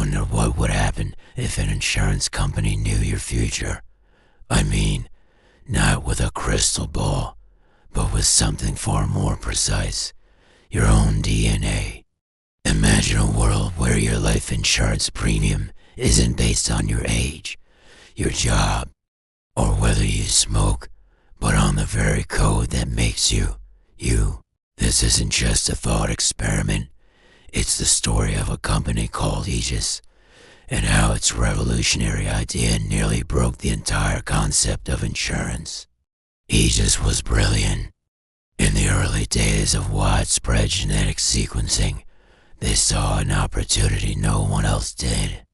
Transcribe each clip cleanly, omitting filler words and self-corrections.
wonder what would happen if an insurance company knew your future. I mean, not with a crystal ball, but with something far more precise, your own DNA. Imagine a world where your life insurance premium isn't based on your age, your job, or whether you smoke, but on the very code that makes you, you. This isn't just a thought experiment. It's the story of a company called Aegis, and how its revolutionary idea nearly broke the entire concept of insurance. Aegis was brilliant. In the early days of widespread genetic sequencing, they saw an opportunity no one else did.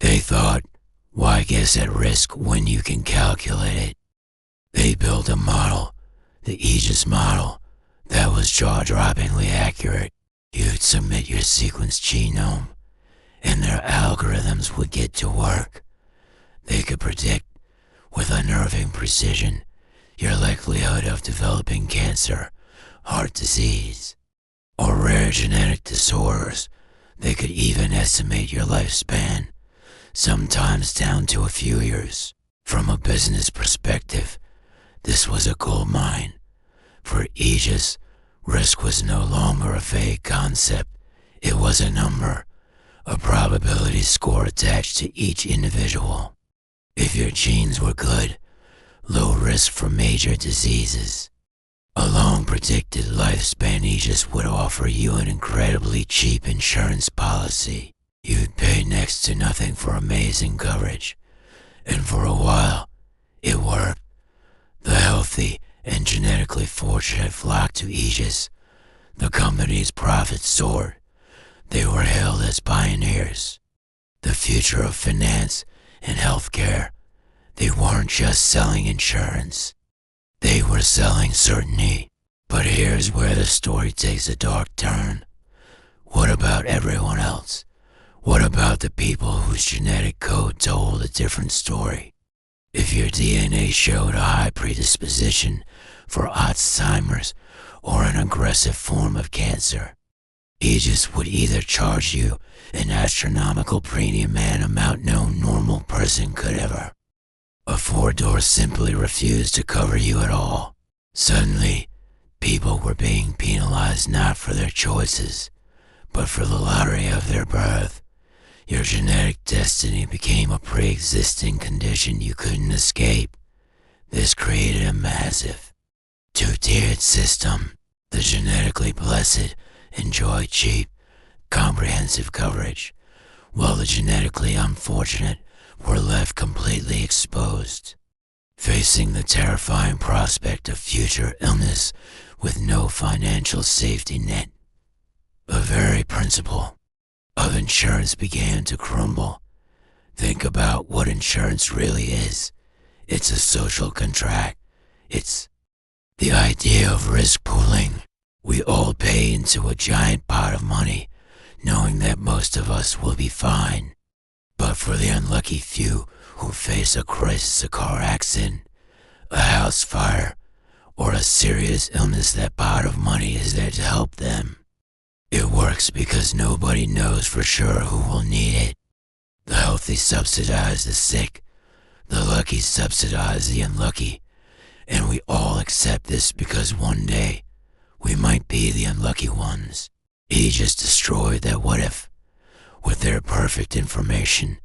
They thought, why guess at risk when you can calculate it? They built a model, the Aegis model, that was jaw-droppingly accurate. You'd submit your sequenced genome, and their algorithms would get to work. They could predict, with unnerving precision, your likelihood of developing cancer, heart disease, or rare genetic disorders. They could even estimate your lifespan, sometimes down to a few years. From a business perspective, this was a gold mine. For Aegis, risk was no longer a vague concept. It was a number, a probability score attached to each individual. If your genes were good, low risk for major diseases, a long predicted lifespan, Aegis would offer you an incredibly cheap insurance policy. You'd pay next to nothing for amazing coverage, and for a while, it worked. The healthy and genetically fortunate flocked to Aegis. The company's profits soared. They were hailed as pioneers, the future of finance and healthcare. They weren't just selling insurance. They were selling certainty. But here's where the story takes a dark turn. What about everyone else? What about the people whose genetic code told a different story? If your DNA showed a high predisposition for Alzheimer's or an aggressive form of cancer, Aegis would either charge you an astronomical premium, an amount no normal person could ever afford, or simply refuse to cover you at all. Suddenly, people were being penalized not for their choices, but for the lottery of their birth. Your genetic destiny became a pre-existing condition you couldn't escape. This created a massive, two-tiered system. The genetically blessed enjoyed cheap, comprehensive coverage, while the genetically unfortunate were left completely exposed, facing the terrifying prospect of future illness with no financial safety net. The very principle of insurance began to crumble. Think about what insurance really is. It's a social contract. It's the idea of risk pooling. We all pay into a giant pot of money, knowing that most of us will be fine. But for the unlucky few who face a crisis, a car accident, a house fire, or a serious illness, that pot of money is there to help them. It works because nobody knows for sure who will need it. The healthy subsidize the sick, the lucky subsidize the unlucky, and we all accept this because one day we might be the unlucky ones. Aegis destroyed that what if. With their perfect information,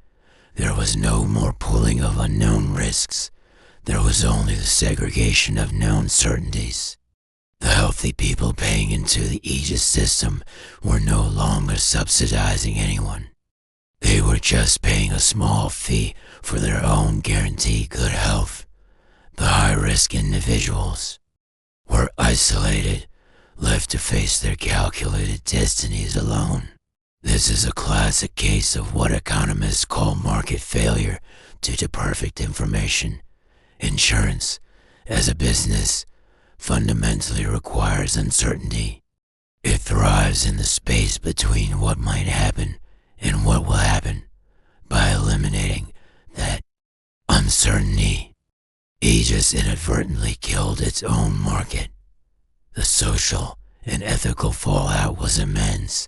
there was no more pooling of unknown risks. There was only the segregation of known certainties. The healthy people paying into the Aegis system were no longer subsidizing anyone. They were just paying a small fee for their own guaranteed good health. The high-risk individuals were isolated, left to face their calculated destinies alone. This is a classic case of what economists call market failure due to perfect information. Insurance, as a business, fundamentally requires uncertainty. It thrives in the space between what might happen and what will happen. By eliminating that uncertainty, Aegis inadvertently killed its own market. The social and ethical fallout was immense.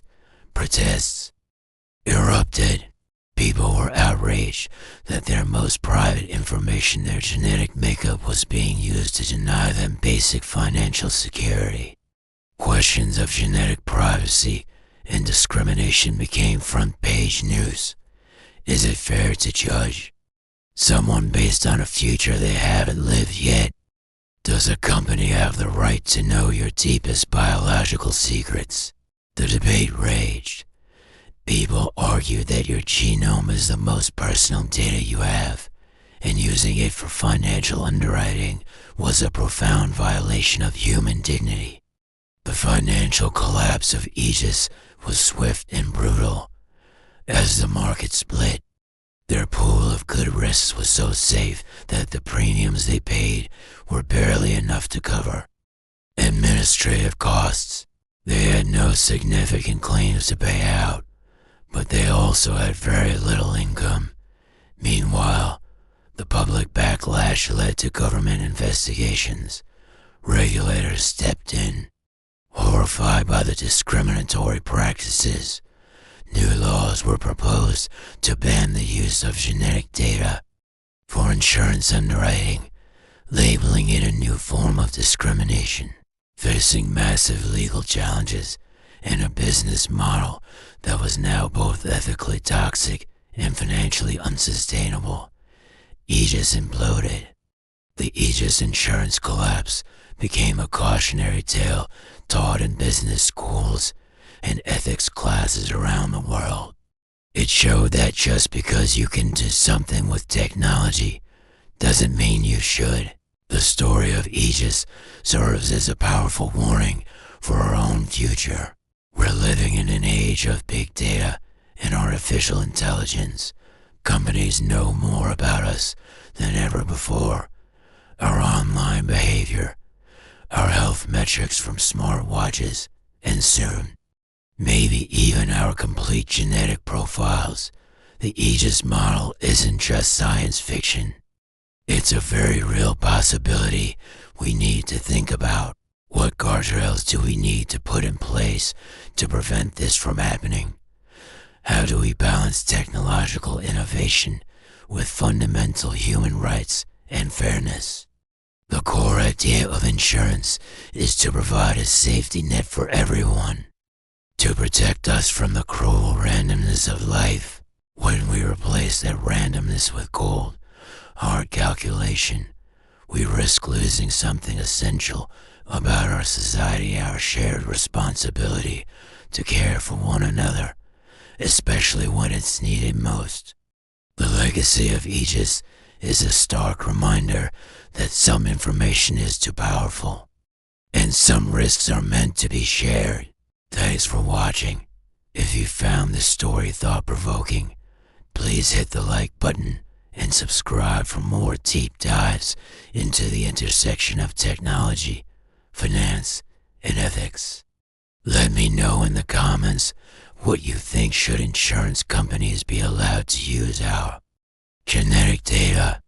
Protests erupted. People were outraged that their most private information, their genetic makeup, was being used to deny them basic financial security. Questions of genetic privacy and discrimination became front-page news. Is it fair to judge someone based on a future they haven't lived yet? Does a company have the right to know your deepest biological secrets? The debate raged. People argued that your genome is the most personal data you have, and using it for financial underwriting was a profound violation of human dignity. The financial collapse of Aegis was swift and brutal. As the market split, their pool of good risks was so safe that the premiums they paid were barely enough to cover administrative costs. They had no significant claims to pay out, but they also had very little income. Meanwhile, the public backlash led to government investigations. Regulators stepped in. Horrified by the discriminatory practices, new laws were proposed to ban the use of genetic data for insurance underwriting, labeling it a new form of discrimination. Facing massive legal challenges and a business model that was now both ethically toxic and financially unsustainable, Aegis imploded. The Aegis insurance collapse became a cautionary tale taught in business schools and ethics classes around the world. It showed that just because you can do something with technology doesn't mean you should. The story of Aegis serves as a powerful warning for our own future. We're living in an age of big data and artificial intelligence. Companies know more about us than ever before. Our online behavior, our health metrics from smartwatches, and soon, maybe even our complete genetic profiles. The Aegis model isn't just science fiction. It's a very real possibility we need to think about. What guardrails do we need to put in place to prevent this from happening? How do we balance technological innovation with fundamental human rights and fairness? The core idea of insurance is to provide a safety net for everyone, to protect us from the cruel randomness of life. When we replace that randomness with cold, hard calculation, we risk losing something essential about our society, our shared responsibility to care for one another, especially when it's needed most. The legacy of Aegis is a stark reminder that some information is too powerful, and some risks are meant to be shared. Thanks for watching. If you found this story thought-provoking, please hit the like button and subscribe for more deep dives into the intersection of technology, finance, and ethics. Let me know in the comments what you think. Should insurance companies be allowed to use our genetic data